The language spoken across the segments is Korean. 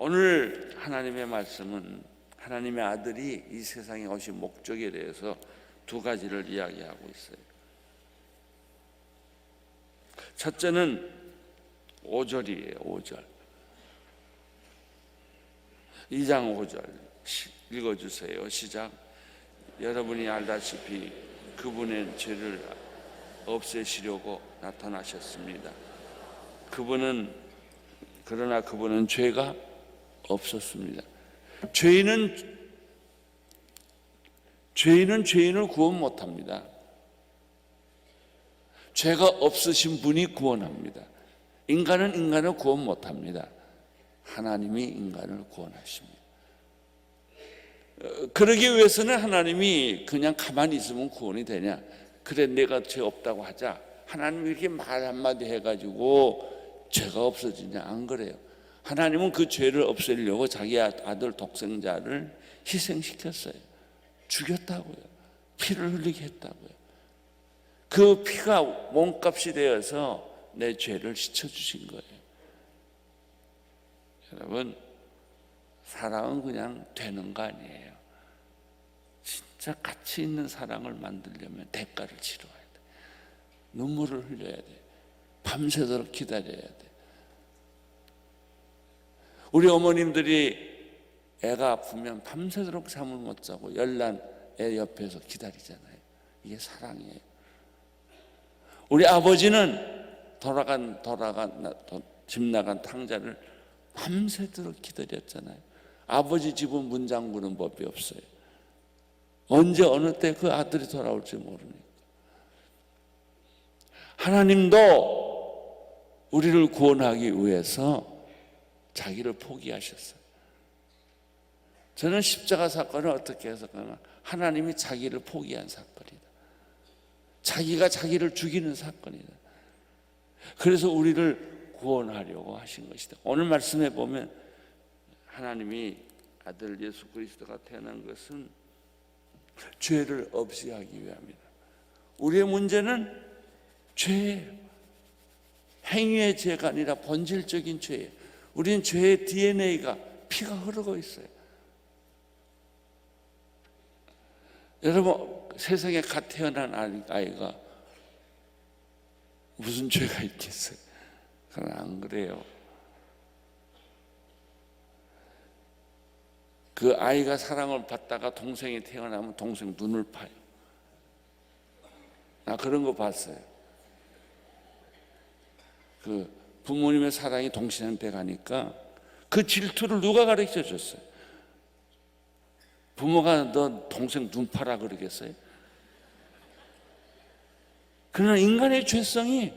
오늘 하나님의 말씀은 하나님의 아들이 이 세상에 오신 목적에 대해서 두 가지를 이야기하고 있어요. 첫째는 5절이에요. 5절. 2장 5절 읽어주세요. 시작. 여러분이 알다시피 그분의 죄를 없애시려고 나타나셨습니다. 그러나 그분은 죄가 없었습니다. 죄인은 죄인을 구원 못합니다. 죄가 없으신 분이 구원합니다. 인간은 인간을 구원 못합니다. 하나님이 인간을 구원하십니다. 그러기 위해서는 하나님이 그냥 가만히 있으면 구원이 되냐? 그래, 내가 죄 없다고 하자. 하나님이 이렇게 말 한마디 해가지고 죄가 없어지냐? 안 그래요. 하나님은 그 죄를 없애려고 자기 아들 독생자를 희생시켰어요. 죽였다고요. 피를 흘리게 했다고요. 그 피가 몸값이 되어서 내 죄를 씻어주신 거예요. 여러분, 사랑은 그냥 되는 거 아니에요. 진짜 가치 있는 사랑을 만들려면 대가를 치러야 돼. 눈물을 흘려야 돼. 밤새도록 기다려야 돼. 우리 어머님들이 애가 아프면 밤새도록 잠을 못 자고 열난 애 옆에서 기다리잖아요. 이게 사랑이에요. 우리 아버지는 집 나간 탕자를 밤새도록 기다렸잖아요. 아버지 집은 문 잠그는 법이 없어요. 언제 어느 때 그 아들이 돌아올지 모르니까. 하나님도 우리를 구원하기 위해서 자기를 포기하셨어요. 저는 십자가 사건을 어떻게 해석하나, 하나님이 자기를 포기한 사건이다. 자기가 자기를 죽이는 사건이다. 그래서 우리를 구원하려고 하신 것이다. 오늘 말씀에 보면 하나님이 아들 예수 그리스도가 태어난 것은 죄를 없이 하기 위함이다. 우리의 문제는 죄예요. 행위의 죄가 아니라 본질적인 죄예요. 우리는 죄의 DNA가 피가 흐르고 있어요. 여러분, 세상에 갓 태어난 아이가 무슨 죄가 있겠어요? 그건 안 그래요. 그 아이가 사랑을 받다가 동생이 태어나면 동생 눈을 파요. 나 그런 거 봤어요. 그 부모님의 사랑이 동생한테 가니까 그 질투를 누가 가르쳐 줬어요? 부모가 너 동생 눈 파라 그러겠어요? 그러나 인간의 죄성이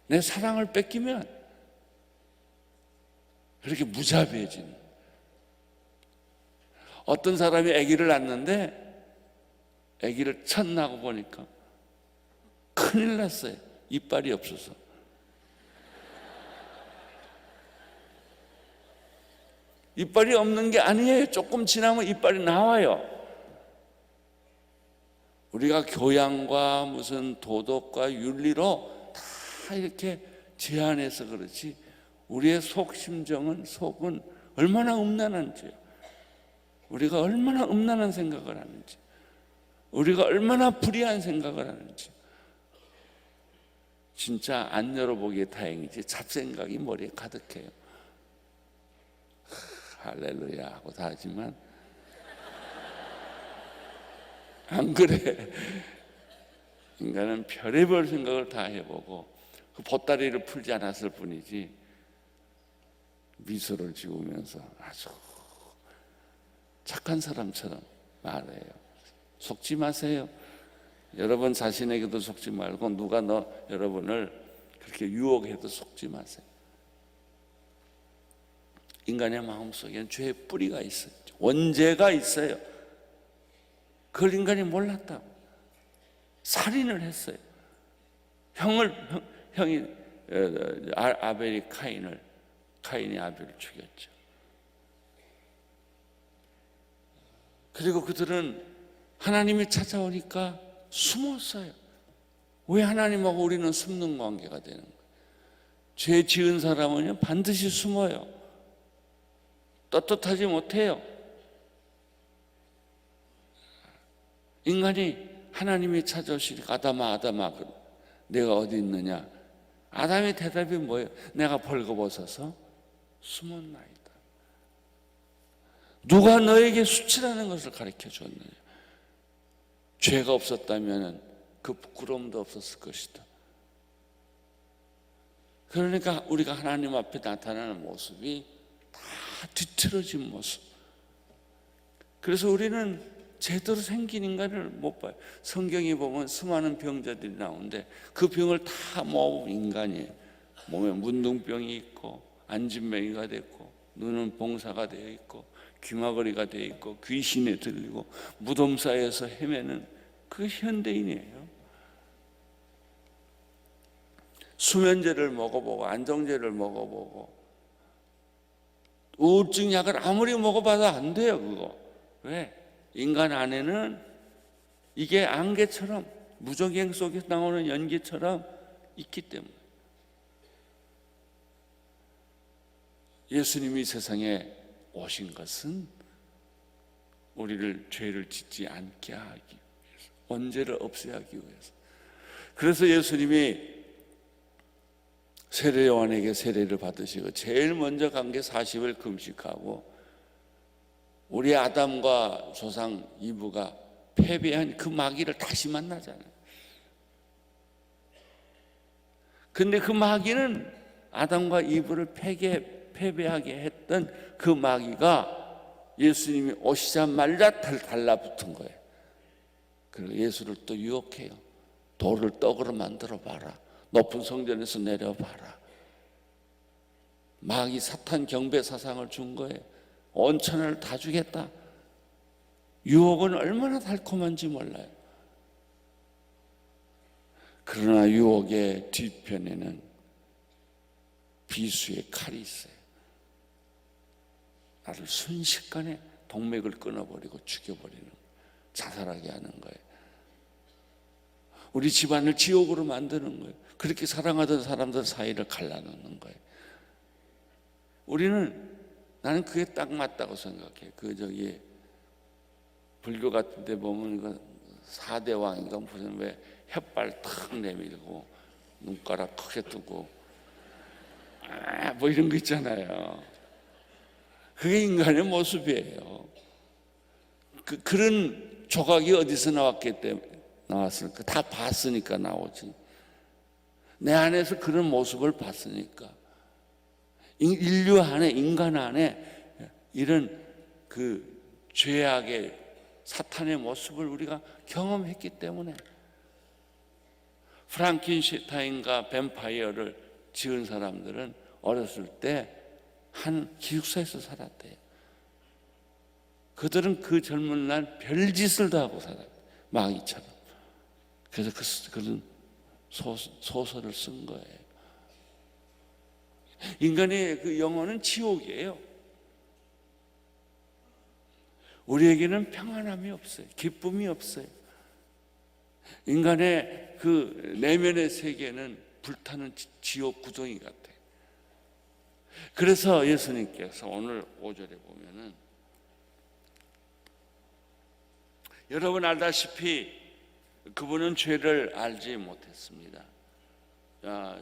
내 사랑을 뺏기면 그렇게 무자비해지는. 어떤 사람이 아기를 낳는데 아기를 첫 낳고 보니까 큰일 났어요. 이빨이 없어서. 이빨이 없는 게 아니에요. 조금 지나면 이빨이 나와요. 우리가 교양과 무슨 도덕과 윤리로 다 이렇게 제한해서 그렇지, 우리의 속은 얼마나 음란한지요. 우리가 얼마나 음란한 생각을 하는지, 우리가 얼마나 불의한 생각을 하는지. 진짜 안 열어보기에 다행이지 잡생각이 머리에 가득해요. 할렐루야 하고 다 하지만 안 그래. 인간은 별의별 생각을 다 해보고 그 보따리를 풀지 않았을 뿐이지 미소를 지으면서 아주 착한 사람처럼 말해요. 속지 마세요. 여러분 자신에게도 속지 말고 누가 여러분을 그렇게 유혹해도 속지 마세요. 인간의 마음속에는 죄의 뿌리가 있어요. 원죄가 있어요. 그걸 인간이 몰랐다고 살인을 했어요. 형이 아벨이 카인이 아벨을 죽였죠. 그리고 그들은 하나님이 찾아오니까 숨었어요. 왜 하나님하고 우리는 숨는 관계가 되는 거예요? 죄 지은 사람은요 반드시 숨어요. 떳떳하지 못해요. 인간이 하나님이 찾아오시니까 아담아 아담아 내가 어디 있느냐. 아담의 대답이 뭐예요? 내가 벌거벗어서 숨었나이다. 누가 너에게 수치라는 것을 가르쳐 줬느냐. 죄가 없었다면 그 부끄러움도 없었을 것이다. 그러니까 우리가 하나님 앞에 나타나는 모습이 다 뒤틀어진 모습. 그래서 우리는 제대로 생긴 인간을 못 봐요. 성경에 보면 수많은 병자들이 나오는데 그 병을 다 모은 인간이에요. 몸에 문둥병이 있고 안진뱅이가 됐고 눈은 봉사가 되어 있고 귀마거리가 되어 있고 귀신에 들리고 무덤 사이에서 헤매는 그 현대인이에요. 수면제를 먹어보고 안정제를 먹어보고 우울증 약을 아무리 먹어봐도 안 돼요. 그거 왜? 인간 안에는 이게 안개처럼 무적행 속에서 나오는 연기처럼 있기 때문에. 예수님이 세상에 오신 것은 우리를 죄를 짓지 않게 하기 위해서, 원죄를 없애하기 위해서. 그래서 예수님이 세례요한에게 세례를 받으시고 제일 먼저 간 게 40일 금식하고 우리 아담과 조상 이브가 패배한 그 마귀를 다시 만나잖아요. 근데 그 마귀는 아담과 이브를 패배하게 했던 그 마귀가 예수님이 오시자마자 달라붙은 거예요. 그리고 예수를 또 유혹해요. 돌을 떡으로 만들어 봐라. 높은 성전에서 내려봐라. 마귀 사탄 경배 사상을 준 거예요. 온 천하를 다 주겠다. 유혹은 얼마나 달콤한지 몰라요. 그러나 유혹의 뒤편에는 비수의 칼이 있어요. 나를 순식간에 동맥을 끊어버리고 죽여버리는, 자살하게 하는 거예요. 우리 집안을 지옥으로 만드는 거예요. 그렇게 사랑하던 사람들 사이를 갈라놓는 거예요. 나는 그게 딱 맞다고 생각해. 불교 같은 데 보면 이거 4대 왕인가 무슨 왜 혓발 탁 내밀고 눈가락 크게 뜨고 뭐 이런 거 있잖아요. 그게 인간의 모습이에요. 그런 조각이 어디서 나왔을까? 다 봤으니까 나오지. 내 안에서 그런 모습을 봤으니까. 인류 안에, 인간 안에 이런 그 죄악의 사탄의 모습을 우리가 경험했기 때문에. 프랑켄슈타인과 뱀파이어를 지은 사람들은 어렸을 때 한 기숙사에서 살았대요. 그들은 그 젊은 날 별짓을 다 하고 살았대요. 마귀처럼. 그래서 그런 소설을 쓴 거예요. 인간의 그 영혼은 지옥이에요. 우리에게는 평안함이 없어요. 기쁨이 없어요. 인간의 그 내면의 세계는 불타는 지옥 구덩이 같아요. 그래서 예수님께서 오늘 5절에 보면은 여러분 알다시피 그분은 죄를 알지 못했습니다.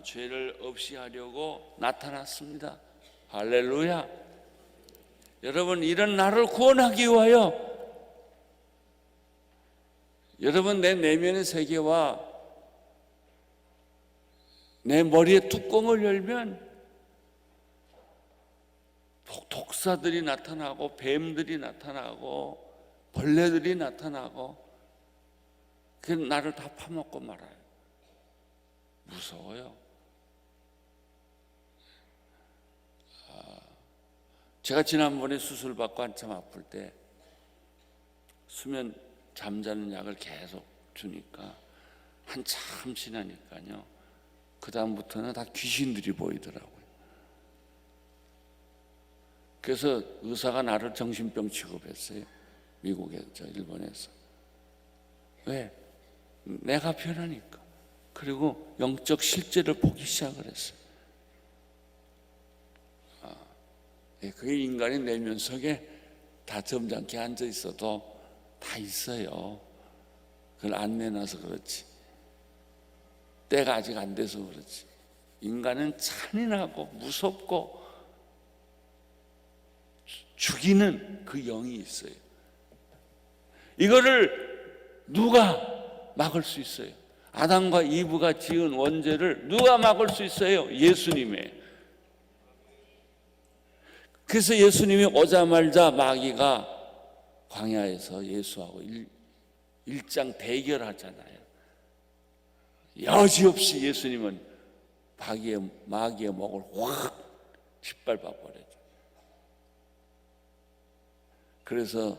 죄를 없이 하려고 나타났습니다. 할렐루야. 여러분 이런 나를 구원하기 위하여 여러분 내 내면의 세계와 내 머리의 뚜껑을 열면 독사들이 나타나고 뱀들이 나타나고 벌레들이 나타나고 그 나를 다 파먹고 말아요. 무서워요. 제가 지난번에 수술 받고 한참 아플 때 수면 잠자는 약을 계속 주니까 한참 지나니까요. 그 다음부터는 다 귀신들이 보이더라고요. 그래서 의사가 나를 정신병 취급했어요. 미국에서, 일본에서. 왜? 내가 변하니까. 그리고 영적 실제를 보기 시작을 했어요. 그게 인간의 내면 속에 다 점잖게 앉아 있어도 다 있어요. 그걸 안 내놔서 그렇지. 때가 아직 안 돼서 그렇지. 인간은 잔인하고 무섭고 죽이는 그 영이 있어요. 이거를 누가 막을 수 있어요? 아담과 이브가 지은 원죄를 누가 막을 수 있어요? 예수님이에요. 그래서 예수님이 오자마자 마귀가 광야에서 예수하고 일장 대결하잖아요. 여지없이 예수님은 마귀의 목을 확 짓밟아 버렸죠. 그래서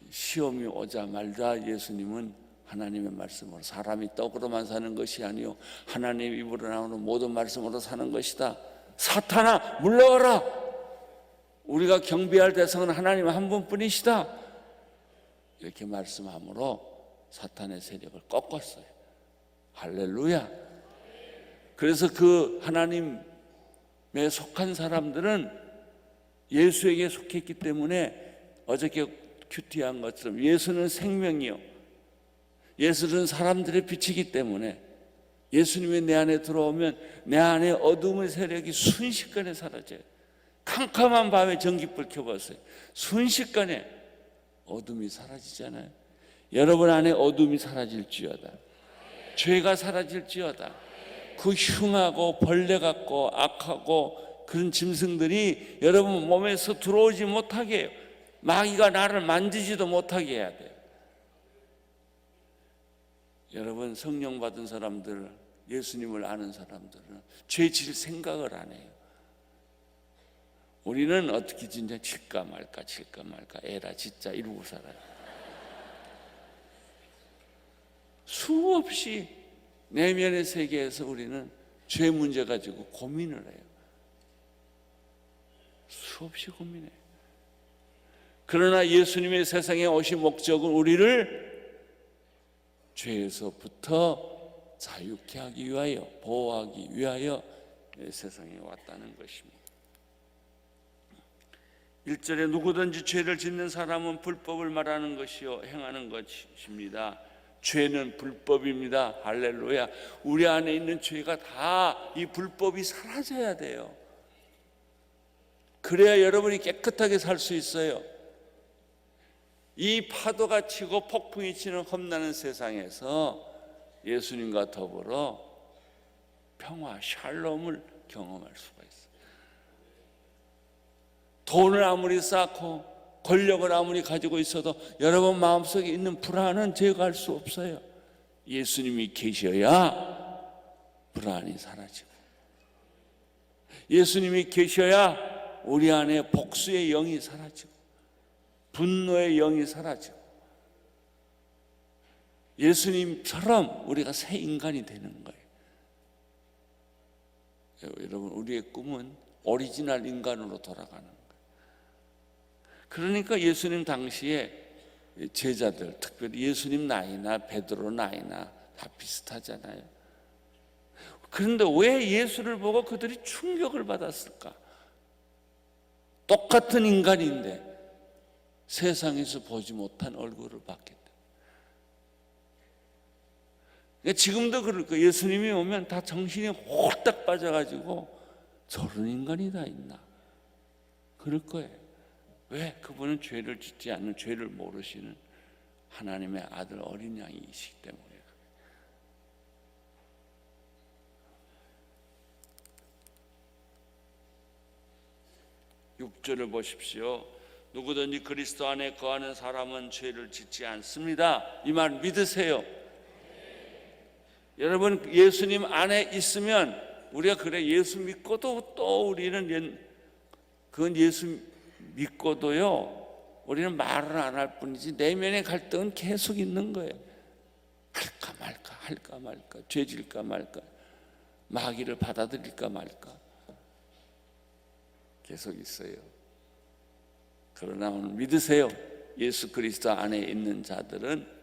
시험이 오자마자 예수님은 하나님의 말씀으로 사람이 떡으로만 사는 것이 아니요 하나님 입으로 나오는 모든 말씀으로 사는 것이다. 사탄아 물러가라. 우리가 경배할 대상은 하나님 한 분뿐이시다. 이렇게 말씀함으로 사탄의 세력을 꺾었어요. 할렐루야. 그래서 그 하나님에 속한 사람들은 예수에게 속했기 때문에 어저께 큐티한 것처럼 예수는 생명이요 예수는 사람들의 빛이기 때문에 예수님이 내 안에 들어오면 내 안에 어둠의 세력이 순식간에 사라져요. 캄캄한 밤에 전깃불 켜봤어요. 순식간에 어둠이 사라지잖아요. 여러분 안에 어둠이 사라질지어다. 죄가 사라질지어다. 그 흉하고 벌레 같고 악하고 그런 짐승들이 여러분 몸에서 들어오지 못하게 해요. 마귀가 나를 만지지도 못하게 해야 돼요. 여러분 성령 받은 사람들, 예수님을 아는 사람들은 죄 질 생각을 안 해요. 우리는 어떻게 진짜 칠까 말까 에라 진짜 이러고 살아요. 수없이 내면의 세계에서 우리는 죄 문제 가지고 고민을 해요. 수없이 고민해요. 그러나 예수님의 세상에 오신 목적은 우리를 죄에서부터 자유케 하기 위하여, 보호하기 위하여 세상에 왔다는 것입니다. 1절에 누구든지 죄를 짓는 사람은 불법을 말하는 것이요 행하는 것입니다. 죄는 불법입니다. 할렐루야. 우리 안에 있는 죄가 다 이 불법이 사라져야 돼요. 그래야 여러분이 깨끗하게 살 수 있어요. 이 파도가 치고 폭풍이 치는 험난한 세상에서 예수님과 더불어 평화, 샬롬을 경험할 수가 있어요. 돈을 아무리 쌓고 권력을 아무리 가지고 있어도 여러분 마음속에 있는 불안은 제거할 수 없어요. 예수님이 계셔야 불안이 사라지고, 예수님이 계셔야 우리 안에 복수의 영이 사라지고 분노의 영이 사라지고 예수님처럼 우리가 새 인간이 되는 거예요. 여러분 우리의 꿈은 오리지널 인간으로 돌아가는 거예요. 그러니까 예수님 당시에 제자들, 특별히 예수님 나이나 베드로 나이나 다 비슷하잖아요. 그런데 왜 예수를 보고 그들이 충격을 받았을까? 똑같은 인간인데 세상에서 보지 못한 얼굴을 봤기 때문에. 그러니까 지금도 그럴 거예요. 예수님이 오면 다 정신이 홀딱 빠져가지고 저런 인간이 다 있나? 그럴 거예요. 왜? 그분은 죄를 짓지 않는, 죄를 모르시는 하나님의 아들 어린 양이시기 때문에. 6절을 보십시오. 누구든지 그리스도 안에 거하는 사람은 죄를 짓지 않습니다. 이 말 믿으세요. 여러분 예수님 안에 있으면 우리가 그래 예수 믿고도 또 우리는 그건 예수 믿고도요 우리는 말을 안 할 뿐이지 내면의 갈등은 계속 있는 거예요. 할까 말까 죄 질까 말까 마귀를 받아들일까 말까 계속 있어요. 그러나 오늘 믿으세요. 예수 그리스도 안에 있는 자들은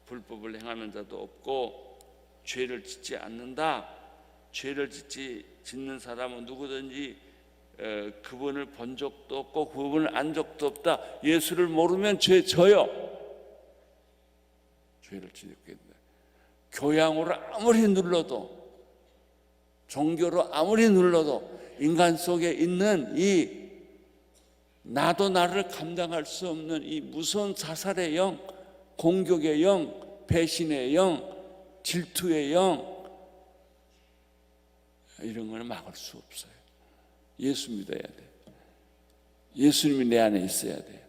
불법을 행하는 자도 없고 죄를 짓지 않는다. 죄를 짓는 사람은 누구든지 그분을 본 적도 없고 그분을 안 적도 없다. 예수를 모르면 죄 져요. 죄를 짓게 된다. 교양으로 아무리 눌러도, 종교로 아무리 눌러도 인간 속에 있는 이 나도 나를 감당할 수 없는 이 무서운 자살의 영, 공격의 영, 배신의 영, 질투의 영, 이런 걸 막을 수 없어요. 예수 믿어야 돼요. 예수님이 내 안에 있어야 돼요.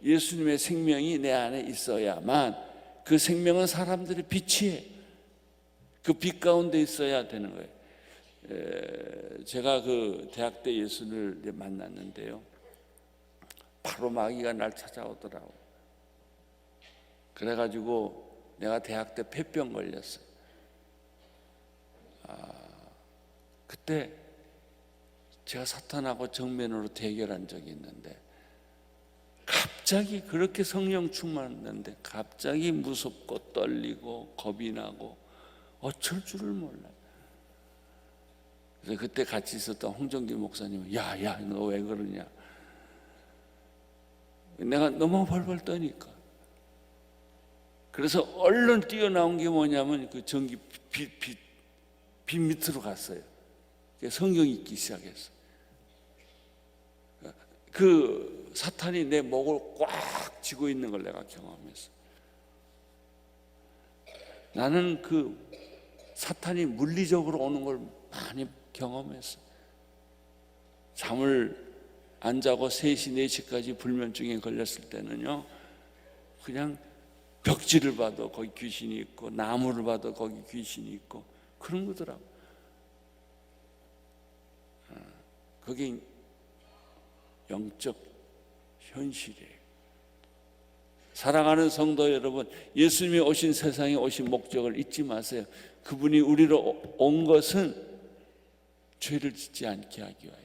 예수님의 생명이 내 안에 있어야만, 그 생명은 사람들의 빛이에요. 그 빛 가운데 있어야 되는 거예요. 제가 그 대학 때 예수를 만났는데요, 바로 마귀가 날 찾아오더라고. 그래가지고 내가 대학 때 폐병 걸렸어요. 그때 제가 사탄하고 정면으로 대결한 적이 있는데, 갑자기 그렇게 성령 충만했는데 갑자기 무섭고 떨리고 겁이 나고 어쩔 줄을 몰라요. 그래서 그때 같이 있었던 홍정기 목사님은 야 너 왜 그러냐. 내가 너무 벌벌 떠니까. 그래서 얼른 뛰어나온 게 뭐냐면 그 전기 빛 밑으로 갔어요. 성경 읽기 시작했어. 그 사탄이 내 목을 꽉 쥐고 있는 걸 내가 경험했어. 나는 그 사탄이 물리적으로 오는 걸 많이 경험했어. 잠을 안 자고 3시, 4시까지 불면증에 걸렸을 때는요, 그냥 벽지를 봐도 거기 귀신이 있고 나무를 봐도 거기 귀신이 있고 그런 거더라고. 그게 영적 현실이에요. 사랑하는 성도 여러분, 예수님이 오신 세상에 오신 목적을 잊지 마세요. 그분이 우리로 온 것은 죄를 짓지 않게 하기 위하여,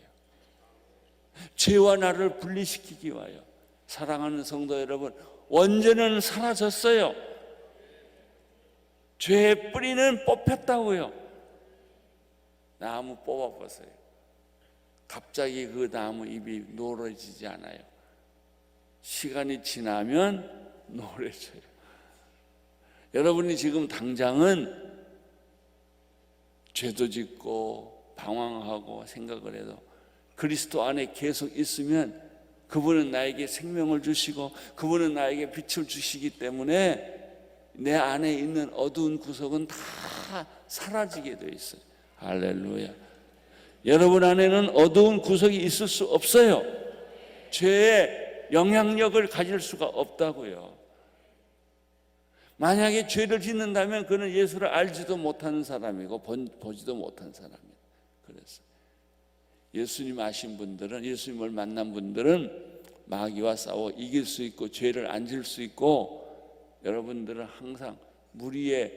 죄와 나를 분리시키기 위하여. 사랑하는 성도 여러분, 원죄는 사라졌어요. 죄의 뿌리는 뽑혔다고요. 나무 뽑아보세요. 갑자기 그 나무 잎이 노래지지 않아요. 시간이 지나면 노래져요. 여러분이 지금 당장은 죄도 짓고 방황하고 생각을 해도 그리스도 안에 계속 있으면 그분은 나에게 생명을 주시고 그분은 나에게 빛을 주시기 때문에 내 안에 있는 어두운 구석은 다 사라지게 되어 있어요. 할렐루야. 여러분 안에는 어두운 구석이 있을 수 없어요. 죄의 영향력을 가질 수가 없다고요. 만약에 죄를 짓는다면 그는 예수를 알지도 못하는 사람이고 보지도 못한 사람이에요. 그래서 예수님 아신 분들은, 예수님을 만난 분들은 마귀와 싸워 이길 수 있고 죄를 안 질 수 있고, 여러분들은 항상 물 위에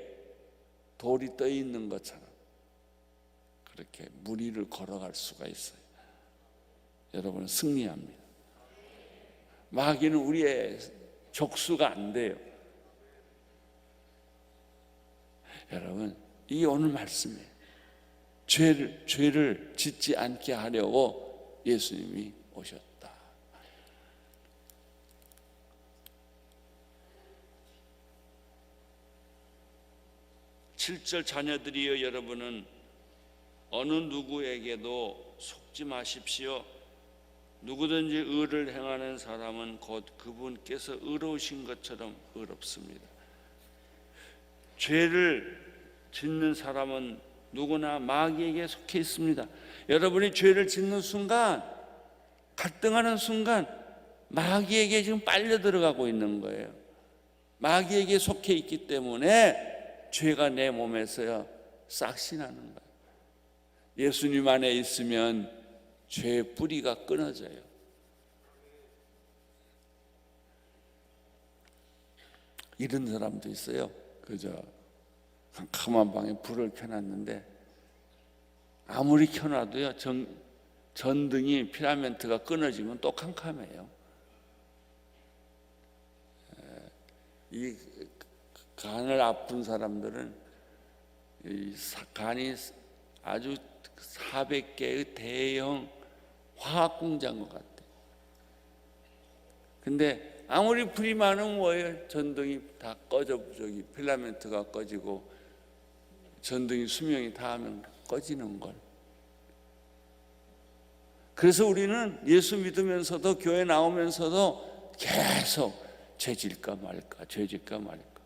돌이 떠 있는 것처럼 그렇게 물 위를 걸어갈 수가 있어요. 여러분은 승리합니다. 마귀는 우리의 족수가 안 돼요. 여러분, 이 오늘 말씀에 죄를 짓지 않게 하려고 예수님이 오셨다. 7절 자녀들이여, 여러분은 어느 누구에게도 속지 마십시오. 누구든지 의를 행하는 사람은 곧 그분께서 의로우신 것처럼 의롭습니다. 죄를 짓는 사람은 누구나 마귀에게 속해 있습니다. 여러분이 죄를 짓는 순간, 갈등하는 순간 마귀에게 지금 빨려 들어가고 있는 거예요. 마귀에게 속해 있기 때문에 죄가 내 몸에서요 싹신하는 거예요. 예수님 안에 있으면 죄의 뿌리가 끊어져요. 이런 사람도 있어요. 그저 캄캄한 방에 불을 켜놨는데 아무리 켜놔도요 전등이 필라멘트가 끊어지면 또 캄캄해요. 이 간을 아픈 사람들은 이 간이 아주 400개의 대형 화학 공장 것 같아. 근데 아무리 불이 많으면 뭐예요? 전등이 다 꺼져, 저기 필라멘트가 꺼지고 전등이 수명이 다하면 꺼지는 걸. 그래서 우리는 예수 믿으면서도 교회 나오면서도 계속 죄질까 말까, 죄질까 말까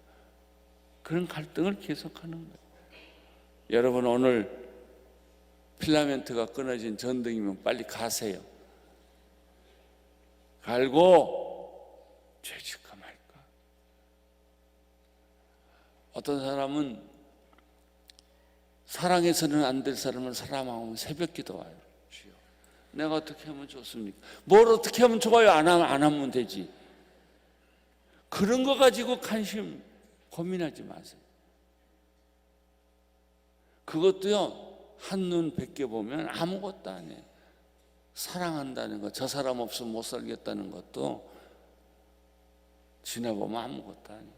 그런 갈등을 계속하는 거예요. 여러분 오늘 필라멘트가 끊어진 전등이면 빨리 가세요. 갈고 죄질까 말까. 어떤 사람은 사랑해서는 안 될 사람을 사랑하면 새벽 기도 와요. 주여, 내가 어떻게 하면 좋습니까? 뭘 어떻게 하면 좋아요? 안 하면 되지. 그런 거 가지고 관심 고민하지 마세요. 그것도요, 한눈 뵙게 보면 아무것도 아니에요. 사랑한다는 것, 저 사람 없으면 못 살겠다는 것도 지나보면 아무것도 아니에요.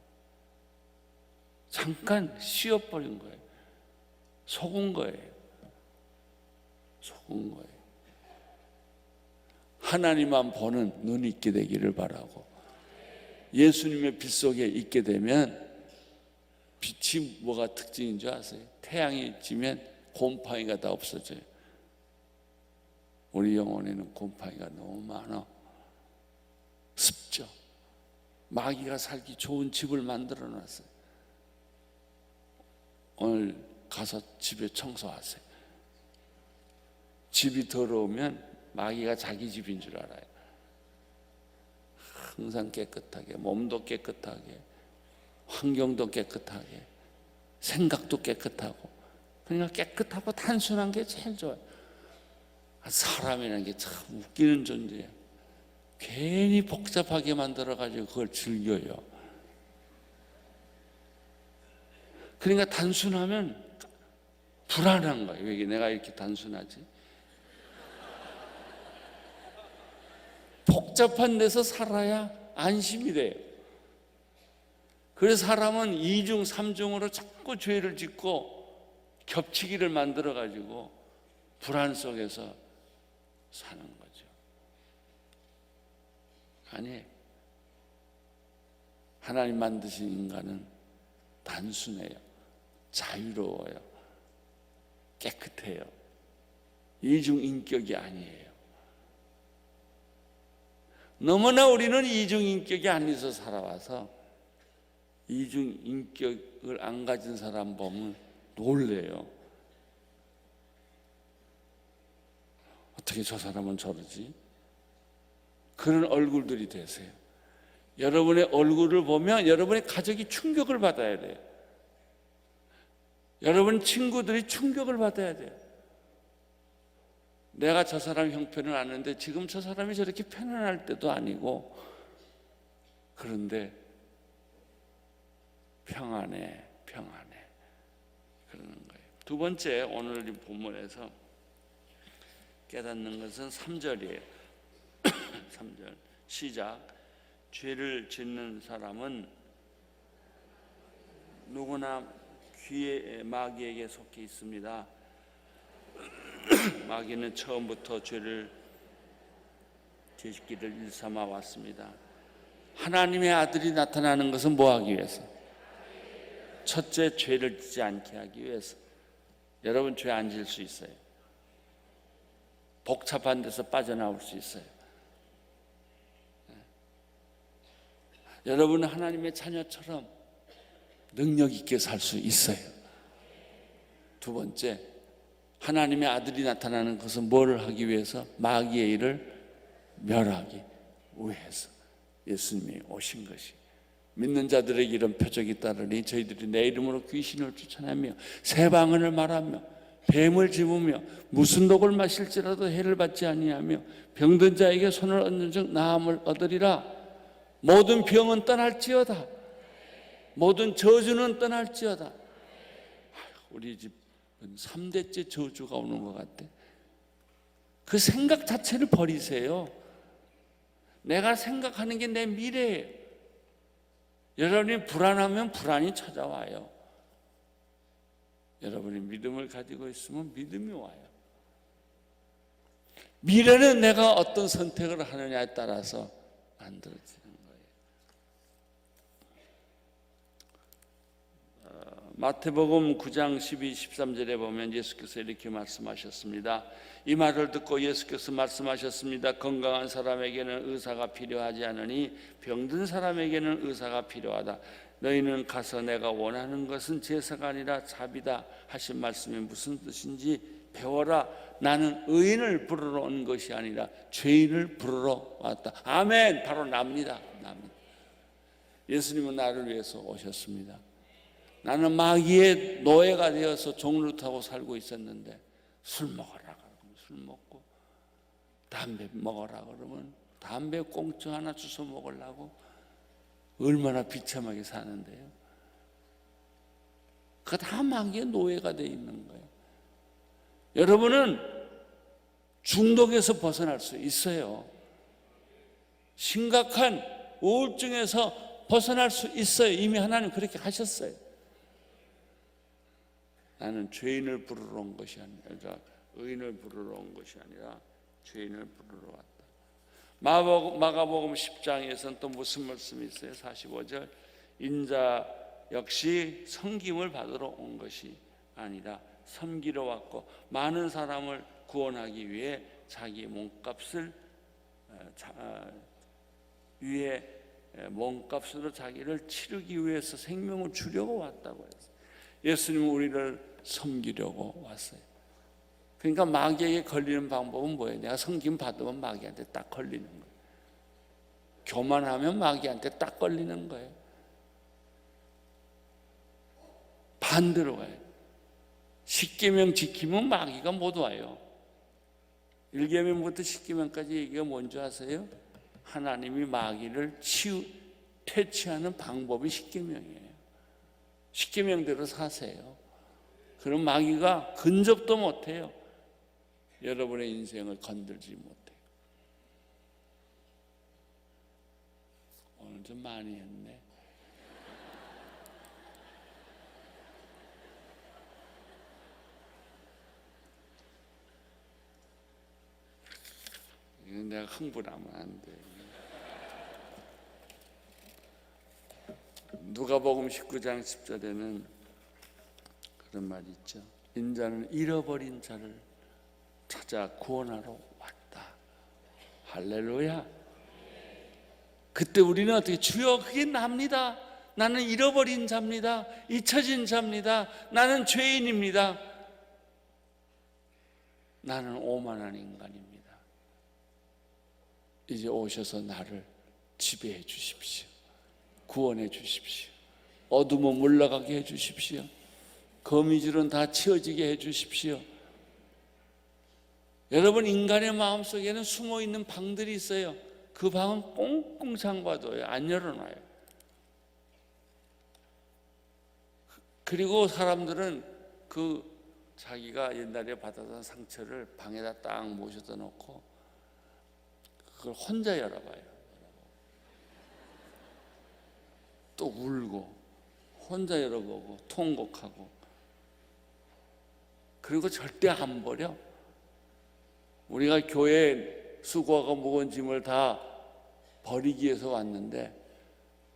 잠깐 씌어버린 거예요. 속은 거예요. 속은 거예요. 하나님만 보는 눈이 있게 되기를 바라고, 예수님의 빛 속에 있게 되면, 빛이 뭐가 특징인 줄 아세요? 태양이 지면 곰팡이가 다 없어져요. 우리 영혼에는 곰팡이가 너무 많아. 습죠. 마귀가 살기 좋은 집을 만들어 놨어요. 오늘 가서 집에 청소하세요. 집이 더러우면 마귀가 자기 집인 줄 알아요. 항상 깨끗하게, 몸도 깨끗하게, 환경도 깨끗하게, 생각도 깨끗하고. 그러니까 깨끗하고 단순한 게 제일 좋아요. 사람이라는 게 참 웃기는 존재예요. 괜히 복잡하게 만들어가지고 그걸 즐겨요. 그러니까 단순하면 불안한 거예요. 왜 내가 이렇게 단순하지? 복잡한 데서 살아야 안심이 돼요. 그래서 사람은 이중 삼중으로 자꾸 죄를 짓고 겹치기를 만들어가지고 불안 속에서 사는 거죠. 아니, 하나님 만드신 인간은 단순해요. 자유로워요. 깨끗해요. 이중인격이 아니에요. 너무나 우리는 이중인격이 아니어서 살아와서 이중인격을 안 가진 사람 보면 놀래요. 어떻게 저 사람은 저러지? 그런 얼굴들이 되세요. 여러분의 얼굴을 보면 여러분의 가족이 충격을 받아야 돼요. 여러분 친구들이 충격을 받아야 돼요. 내가 저 사람 형편을 아는데 지금 저 사람이 저렇게 편안할 때도 아니고, 그런데 평안해 그러는 거예요. 두 번째, 오늘 이 본문에서 깨닫는 것은 3절이에요. 3절 시작. 죄를 짓는 사람은 누구나 귀의 마귀에게 속해 있습니다. 마귀는 처음부터 죄를 짓기를 일삼아 왔습니다. 하나님의 아들이 나타나는 것은 뭐 하기 위해서? 첫째, 죄를 짓지 않게 하기 위해서. 여러분 죄 안 지을 수 있어요. 복잡한 데서 빠져나올 수 있어요. 여러분은 하나님의 자녀처럼 능력 있게 살 수 있어요. 두 번째, 하나님의 아들이 나타나는 것은 뭐를 하기 위해서? 마귀의 일을 멸하기 위해서 예수님이 오신 것이. 믿는 자들에게 이런 표적이 따르니 저희들이 내 이름으로 귀신을 쫓아내며 새 방언을 말하며 뱀을 집으며 무슨 독을 마실지라도 해를 받지 아니하며 병든 자에게 손을 얹는 즉 나음을 얻으리라. 모든 병은 떠날지어다. 모든 저주는 떠날지어다. 우리 집은 3대째 저주가 오는 것 같아. 그 생각 자체를 버리세요. 내가 생각하는 게 내 미래예요. 여러분이 불안하면 불안이 찾아와요. 여러분이 믿음을 가지고 있으면 믿음이 와요. 미래는 내가 어떤 선택을 하느냐에 따라서 만들어지는 거예요. 마태복음 9장 12, 13절에 보면 예수께서 이렇게 말씀하셨습니다. 이 말을 듣고 예수께서 말씀하셨습니다. 건강한 사람에게는 의사가 필요하지 않으니 병든 사람에게는 의사가 필요하다. 너희는 가서 내가 원하는 것은 제사가 아니라 자비다 하신 말씀이 무슨 뜻인지 배워라. 나는 의인을 부르러 온 것이 아니라 죄인을 부르러 왔다. 아멘. 바로 납니다. 예수님은 나를 위해서 오셨습니다. 나는 마귀의 노예가 되어서 종로 타고 살고 있었는데 술 먹어라 그러면 술 먹고, 담배 먹어라 그러면 담배 꽁초 하나 주워 먹으려고 얼마나 비참하게 사는데요. 그거 다 마귀의 노예가 되어 있는 거예요. 여러분은 중독에서 벗어날 수 있어요. 심각한 우울증에서 벗어날 수 있어요. 이미 하나님 그렇게 하셨어요. 나는 죄인을 부르러 온 것이 아니라, 의인을 부르러 온 것이 아니라 죄인을 부르러 왔다. 마가복음 10장에서는 또 무슨 말씀이 있어요? 45절, 인자 역시 섬김을 받으러 온 것이 아니라 섬기러 왔고 많은 사람을 구원하기 위해 자기 몸값을 몸값으로 자기를 치르기 위해서 생명을 주려고 왔다고 했어요. 예수님은 우리를 섬기려고 왔어요. 그러니까 마귀에게 걸리는 방법은 뭐예요? 내가 섬김 받으면 마귀한테 딱 걸리는 거예요. 교만하면 마귀한테 딱 걸리는 거예요. 반대로 가요. 10계명 지키면 마귀가 못 와요. 1계명부터 10계명까지 얘기가 뭔지 아세요? 하나님이 마귀를 퇴치하는 방법이 10계명이에요. 10계명대로 사세요. 그럼 마귀가 근접도 못해요. 여러분의 인생을 건들지 못해요. 오늘 좀 많이 했네. 이건 내가 흥분하면 안 돼. 누가복음 19장 10절에는 그런 말이 있죠. 인자는 잃어버린 자를 찾아 구원하러 왔다. 할렐루야. 그때 우리는 어떻게, 주여 그게 납니다. 나는 잃어버린 자입니다. 잊혀진 자입니다. 나는 죄인입니다. 나는 오만한 인간입니다. 이제 오셔서 나를 지배해 주십시오. 구원해 주십시오. 어둠은 물러가게 해 주십시오. 거미줄은 다 치워지게 해 주십시오. 여러분, 인간의 마음속에는 숨어있는 방들이 있어요. 그 방은 꽁꽁 잠가둬요. 안 열어놔요. 그리고 사람들은 그 자기가 옛날에 받았던 상처를 방에다 딱 모셔다 놓고 그걸 혼자 열어봐요. 또 울고 혼자 열어보고 통곡하고, 그리고 절대 안 버려. 우리가 교회에 수고하고 무거운 짐을 다 버리기 위해서 왔는데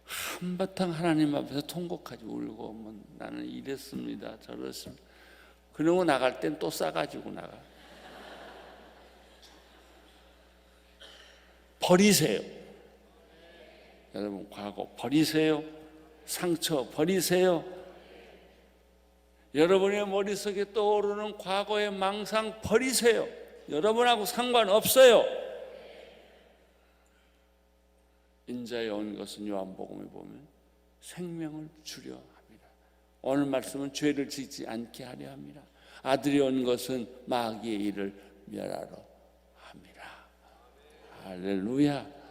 한바탕 하나님 앞에서 통곡하지, 울고 뭐 나는 이랬습니다 저랬습니다. 그러고 나갈 땐 또 싸가지고 나가. 버리세요. 여러분, 과거 버리세요. 상처 버리세요. 여러분의 머릿속에 떠오르는 과거의 망상 버리세요. 여러분하고 상관없어요. 인자에 온 것은 요한복음에 보면 생명을 주려 합니다. 오늘 말씀은 죄를 짓지 않게 하려 합니다. 아들이 온 것은 마귀의 일을 멸하러 합니다. 할렐루야.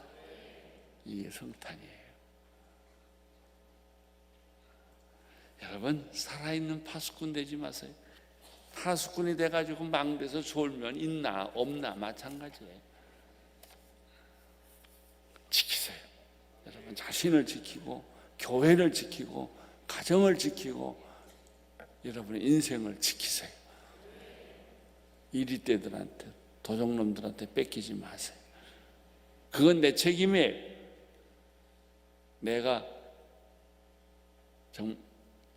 이게 성탄이에요. 여러분, 살아있는 파수꾼 되지 마세요. 파수꾼이 돼가지고 망대에서 졸면 있나 없나 마찬가지예요. 지키세요. 여러분, 자신을 지키고 교회를 지키고 가정을 지키고 여러분의 인생을 지키세요. 이리떼들한테 도적놈들한테 뺏기지 마세요. 그건 내 책임이에요. 내가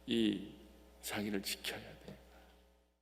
이 자기를 지켜야 돼요.